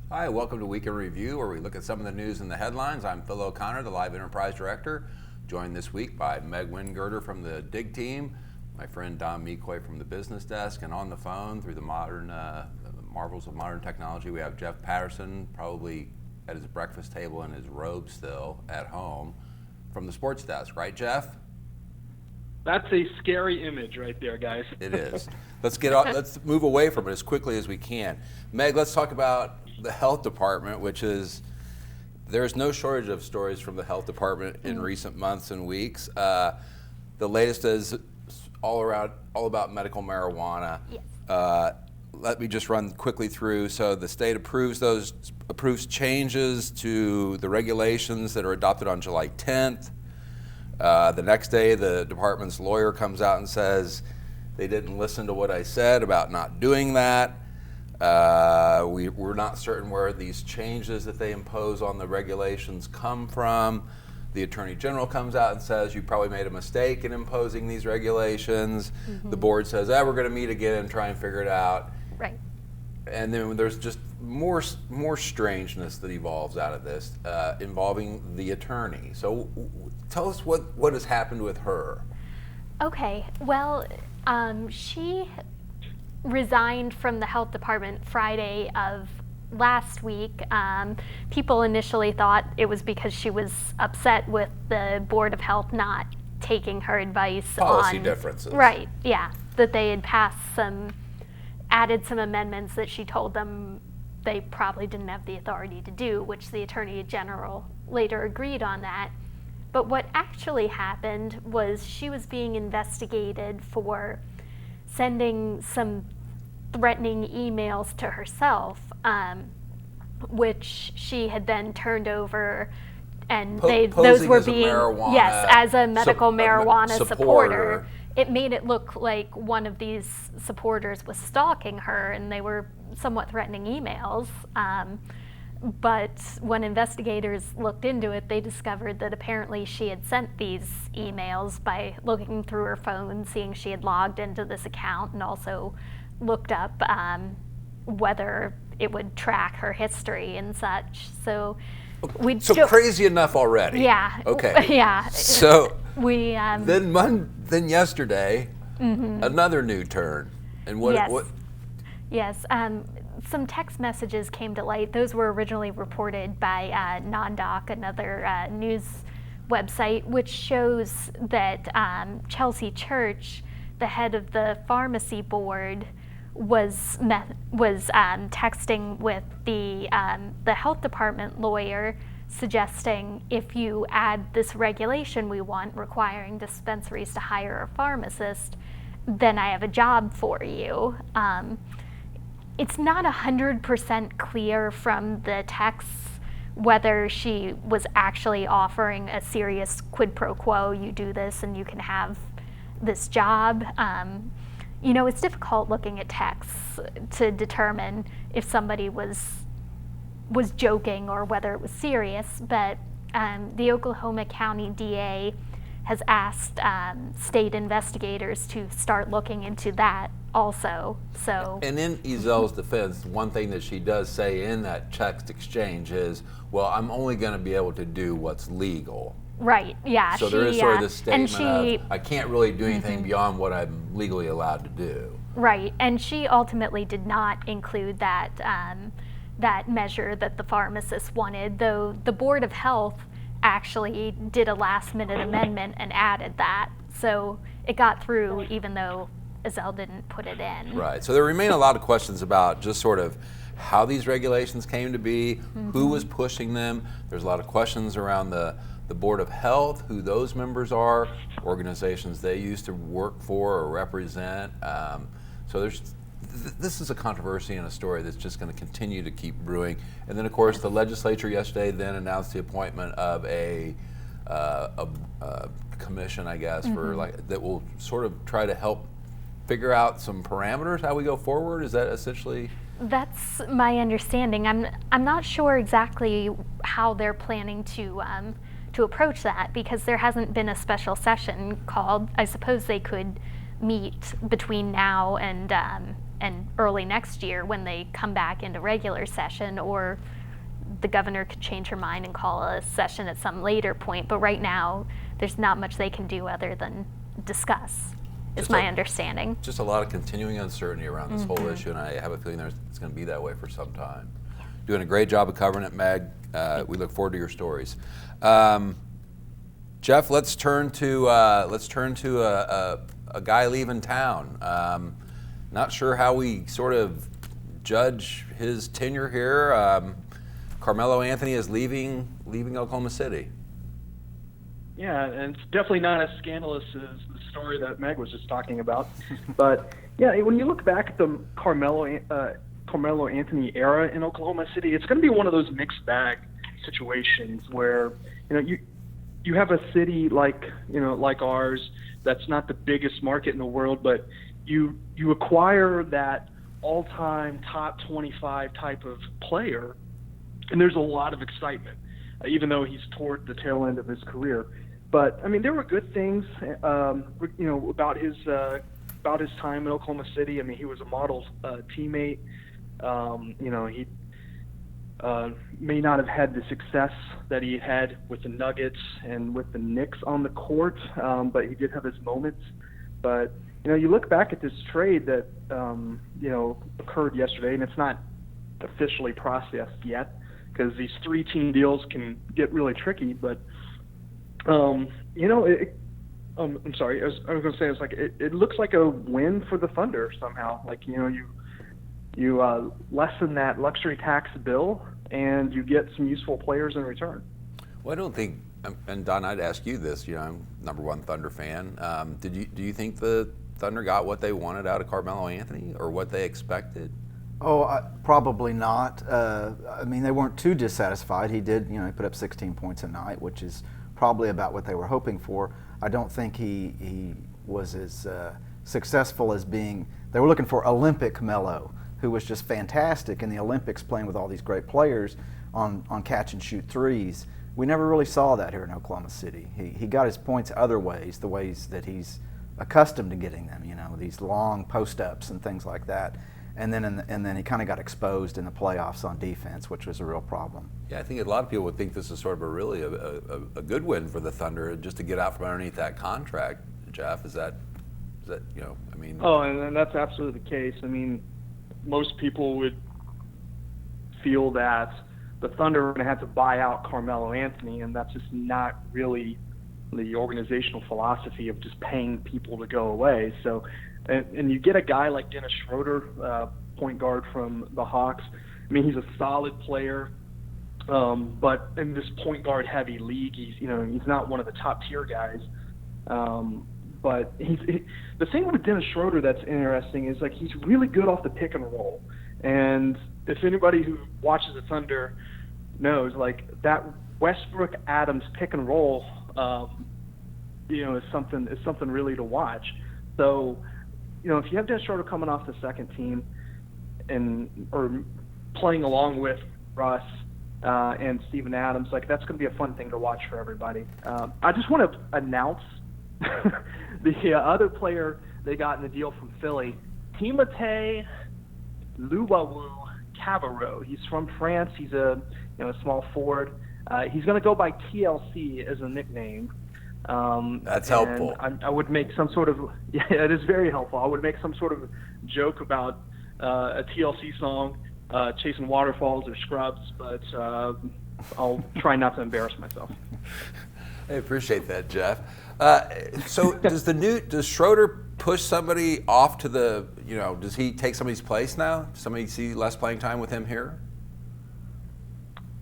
Hi, welcome to Weekend Review, where we look at some of the news and the headlines. I'm Phil O'Connor, the Live Enterprise Director, joined this week by Meg Wingerter from the DIG team, my friend Don Mecoy from the business desk, and on the phone through the modern marvels of modern technology, we have Jeff Patterson, probably at his breakfast table in his robe still at home, from the sports desk, right, Jeff? That's a scary image right there, guys. It is. Let's move away from it as quickly as we can. Meg, let's talk about the health department, which is, there's no shortage of stories from the health department in recent months and weeks. The latest is all about medical marijuana. Yes. Let me just run quickly through. So the state approves changes to the regulations that are adopted on July 10th. The next day, the department's lawyer comes out and says they didn't listen to what I said about not doing that. We're not certain where these changes that they impose on the regulations come from. The Attorney General comes out and says you probably made a mistake in imposing these regulations. Mm-hmm. The board says, we're going to meet again and try and figure it out. Right. And then there's just more strangeness that evolves out of this, involving the attorney. So tell us what has happened with her. Okay. Well, she resigned from the health department Friday of last week. People initially thought it was because she was upset with the Board of Health not taking her advice Policy differences. Right, yeah. That they had added some amendments that she told them they probably didn't have the authority to do, which the Attorney General later agreed on that. But what actually happened was she was being investigated for sending some threatening emails to herself, which she had then turned over, and those were being as a medical marijuana supporter. It made it look like one of these supporters was stalking her, and they were somewhat threatening emails. But when investigators looked into it, they discovered that apparently she had sent these emails by looking through her phone, seeing she had logged into this account, and also looked up whether it would track her history and such. So crazy enough already. Yeah. Okay. Yeah. So we then yesterday, another new turn, and what? Yes. Some text messages came to light. Those were originally reported by NonDoc, another news website, which shows that Chelsea Church, the head of the pharmacy board, was texting with the health department lawyer, suggesting if you add this regulation we want requiring dispensaries to hire a pharmacist, then I have a job for you. It's not 100% clear from the texts whether she was actually offering a serious quid pro quo, you do this and you can have this job. It's difficult looking at texts to determine if somebody was joking or whether it was serious, but the Oklahoma County DA has asked state investigators to start looking into that also. So, and in Ezel's defense, one thing that she does say in that text exchange is, well, I'm only going to be able to do what's legal. Right, yeah. So there is sort of this statement of, I can't really do anything beyond what I'm legally allowed to do. Right, and she ultimately did not include that that measure that the pharmacists wanted, though the Board of Health actually did a last-minute amendment and added that. So it got through even though Ezel didn't put it in. Right, so there remain a lot of questions about just sort of how these regulations came to be, who was pushing them. There's a lot of questions around the Board of Health, who those members are, organizations they used to work for or represent. So this is a controversy and a story that's just going to continue to keep brewing. And then, of course, the legislature yesterday then announced the appointment of a commission, I guess, for that will sort of try to help figure out some parameters how we go forward. Is that essentially? That's my understanding. I'm not sure exactly how they're planning to approach that, because there hasn't been a special session called. I suppose they could meet between now and and early next year when they come back into regular session, or the governor could change her mind and call a session at some later point. But right now, there's not much they can do other than discuss, is my understanding. Just a lot of continuing uncertainty around this whole issue, and I have a feeling it's going to be that way for some time. Doing a great job of covering it, Meg. We look forward to your stories. Jeff, let's turn to a guy leaving town. Not sure how we sort of judge his tenure here. Carmelo Anthony is leaving Oklahoma City. Yeah, and it's definitely not as scandalous as the story that Meg was just talking about. But yeah, when you look back at the Carmelo Anthony era in Oklahoma City, it's going to be one of those mixed bag situations where you have a city like ours that's not the biggest market in the world, but you acquire that all-time top 25 type of player, and there's a lot of excitement, even though he's toward the tail end of his career. But I mean, there were good things, about his time in Oklahoma City. I mean, he was a model teammate. He may not have had the success that he had with the Nuggets and with the Knicks on the court, but he did have his moments. But you look back at this trade that occurred yesterday, and it's not officially processed yet because these 3-team deals can get really tricky. But I'm sorry. I was going to say, it's like it looks like a win for the Thunder somehow. Like you lessen that luxury tax bill, and you get some useful players in return. Well, I don't think, and Don, I'd ask you this. I'm #1 Thunder fan. Do you think the Thunder got what they wanted out of Carmelo Anthony, or what they expected? Oh, probably not. I mean, they weren't too dissatisfied. He did, he put up 16 points a night, which is probably about what they were hoping for. I don't think he was as successful as being. They were looking for Olympic Melo, who was just fantastic in the Olympics, playing with all these great players on catch and shoot threes. We never really saw that here in Oklahoma City. He got his points other ways, the ways that he's accustomed to getting them, these long post-ups and things like that. And then he kind of got exposed in the playoffs on defense, which was a real problem. Yeah, I think a lot of people would think this is sort of a good win for the Thunder, just to get out from underneath that contract. Jeff, is that I mean? Oh, and that's absolutely the case. I mean, most people would feel that the Thunder are going to have to buy out Carmelo Anthony, and that's just not really the organizational philosophy of just paying people to go away. So, and you get a guy like Dennis Schroeder, point guard from the Hawks. I mean, he's a solid player, but in this point guard heavy league, he's not one of the top tier guys. But the thing with Dennis Schroeder that's interesting is, like, he's really good off the pick and roll. And if anybody who watches the Thunder knows, like, that Westbrook Adams pick and roll, is something really to watch. So, if you have Dennis Schroeder coming off the second team or playing along with Russ and Steven Adams, like, that's going to be a fun thing to watch for everybody. I just want to announce the other player they got in the deal from Philly, Timothé Luwawu-Cabarrot. He's from France. He's a small forward. He's going to go by TLC as a nickname. That's helpful. I would make some sort of it is very helpful. I would make some sort of joke about a TLC song, Chasing Waterfalls or Scrubs, but I'll try not to embarrass myself. I appreciate that, Jeff. So does Schroeder push somebody off to the, does he take somebody's place now? Somebody see less playing time with him here?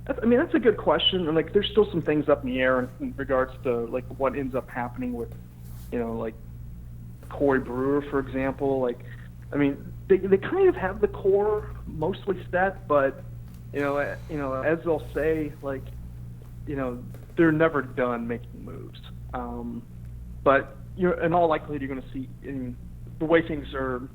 I mean, that's a good question. And, like, there's still some things up in the air in regards to, like, what ends up happening with, like, Corey Brewer, for example. Like, I mean, they kind of have the core mostly set, but, as they'll say, like, they're never done making moves. But in all likelihood, you're going to see, in the way things are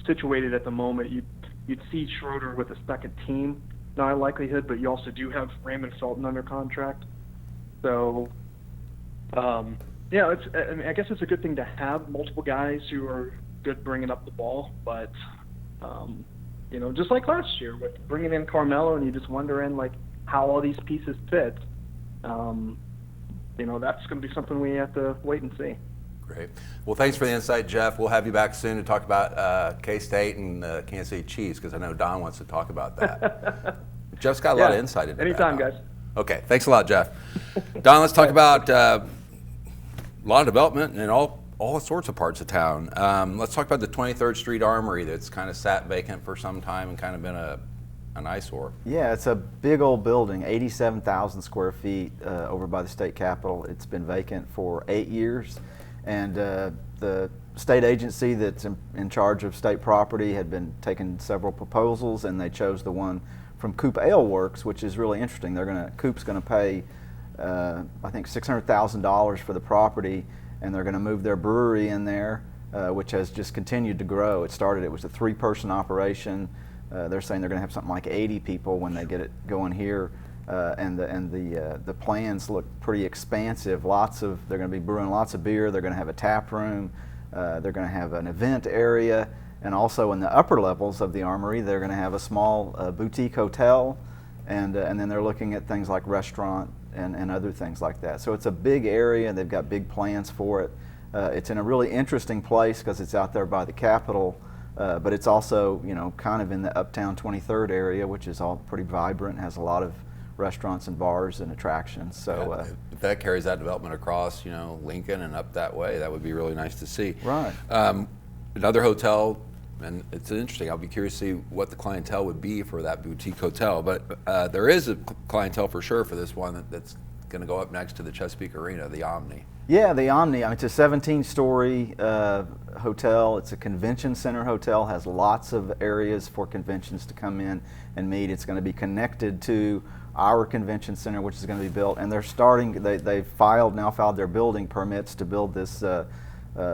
situated at the moment, you'd see Schroeder with a second team, not a likelihood, but you also do have Raymond Felton under contract. So, I guess it's a good thing to have multiple guys who are good bringing up the ball, but Just like last year with bringing in Carmelo, and you just wondering like how all these pieces fit. That's going to be something we have to wait and see. Great. Well, thanks for the insight, Jeff. We'll have you back soon to talk about K-State and Kansas City Chiefs, because I know Don wants to talk about that. Jeff's got a lot of insight into anytime, that. guys. Okay, thanks a lot, Jeff. Don, let's talk about a lot of development in all sorts of parts of town. Let's talk about the 23rd Street Armory that's kind of sat vacant for some time and kind of been an eyesore. Yeah, it's a big old building, 87,000 square feet over by the state capitol. It's been vacant for 8 years, and the state agency that's in charge of state property had been taking several proposals, and they chose the one from Coop Ale Works, which is really interesting. Coop's going to pay, I think, $600,000 for the property, and they're going to move their brewery in there, which has just continued to grow. It was a 3-person operation. They're saying they're going to have something like 80 people when they get it going here, and the plans look pretty expansive. They're going to be brewing lots of beer. They're going to have a tap room. They're going to have an event area, and also in the upper levels of the Armory, they're going to have a small boutique hotel, and then they're looking at things like restaurant and other things like that. So it's a big area. They've got big plans for it. It's in a really interesting place because it's out there by the Capitol. But it's also, kind of in the Uptown 23rd area, which is all pretty vibrant, has a lot of restaurants and bars and attractions. So if that carries that development across, Lincoln and up that way, that would be really nice to see. Right. Another hotel, and it's interesting. I'll be curious to see what the clientele would be for that boutique hotel. But there is a clientele for sure for this one that's going to go up next to the Chesapeake Arena, the Omni. Yeah, the Omni. It's a 17-story hotel. It's a convention center hotel, has lots of areas for conventions to come in and meet. It's going to be connected to our convention center, which is going to be built. And they've now filed their building permits to build this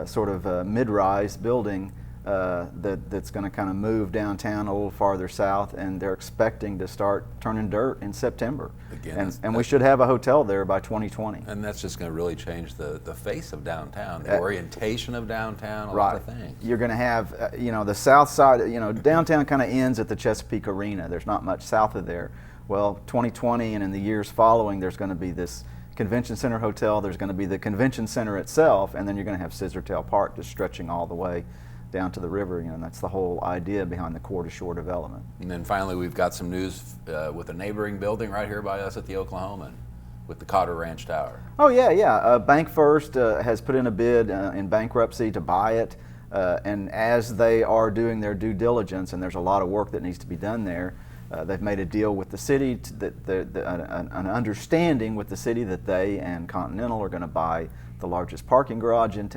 sort of mid-rise building that's going to kind of move downtown a little farther south, and they're expecting to start turning dirt in September. Again, and we should have a hotel there by 2020. And that's just going to really change the face of downtown, the orientation of downtown, a lot of things. You're going to have, the south side, downtown kind of ends at the Chesapeake Arena. There's not much south of there. Well, 2020 and in the years following, there's going to be this convention center hotel, there's going to be the convention center itself, and then you're going to have Scissortail Park just stretching all the way down to the river, and that's the whole idea behind the core-to-shore development. And then finally, we've got some news with a neighboring building right here by us at the Oklahoman with the Cotter Ranch Tower. Oh, yeah. Bank First has put in a bid in bankruptcy to buy it, and as they are doing their due diligence, and there's a lot of work that needs to be done there, they've made a deal with the city, an understanding with the city that they and Continental are going to buy the largest parking garage in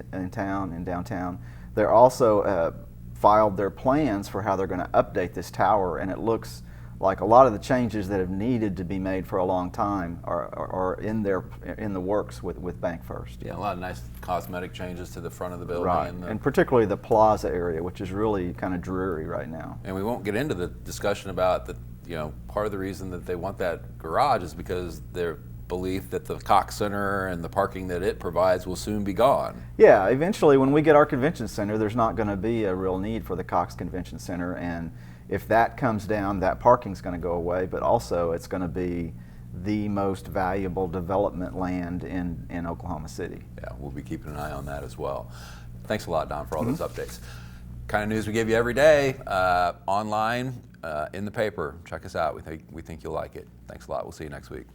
downtown. They're also filed their plans for how they're going to update this tower, and it looks like a lot of the changes that have needed to be made for a long time are in the works with Bank First. Yeah, a lot of nice cosmetic changes to the front of the building. Right, and particularly the plaza area, which is really kind of dreary right now. And we won't get into the discussion about part of the reason that they want that garage is because their belief that the Cox Center and the parking that it provides will soon be gone. Yeah, eventually when we get our convention center, there's not going to be a real need for the Cox Convention Center, and if that comes down, that parking's going to go away, but also it's going to be the most valuable development land in Oklahoma City. Yeah, we'll be keeping an eye on that as well. Thanks a lot, Don, for all those updates. Kind of news we give you every day, online, in the paper. Check us out. We think you'll like it. Thanks a lot. We'll see you next week.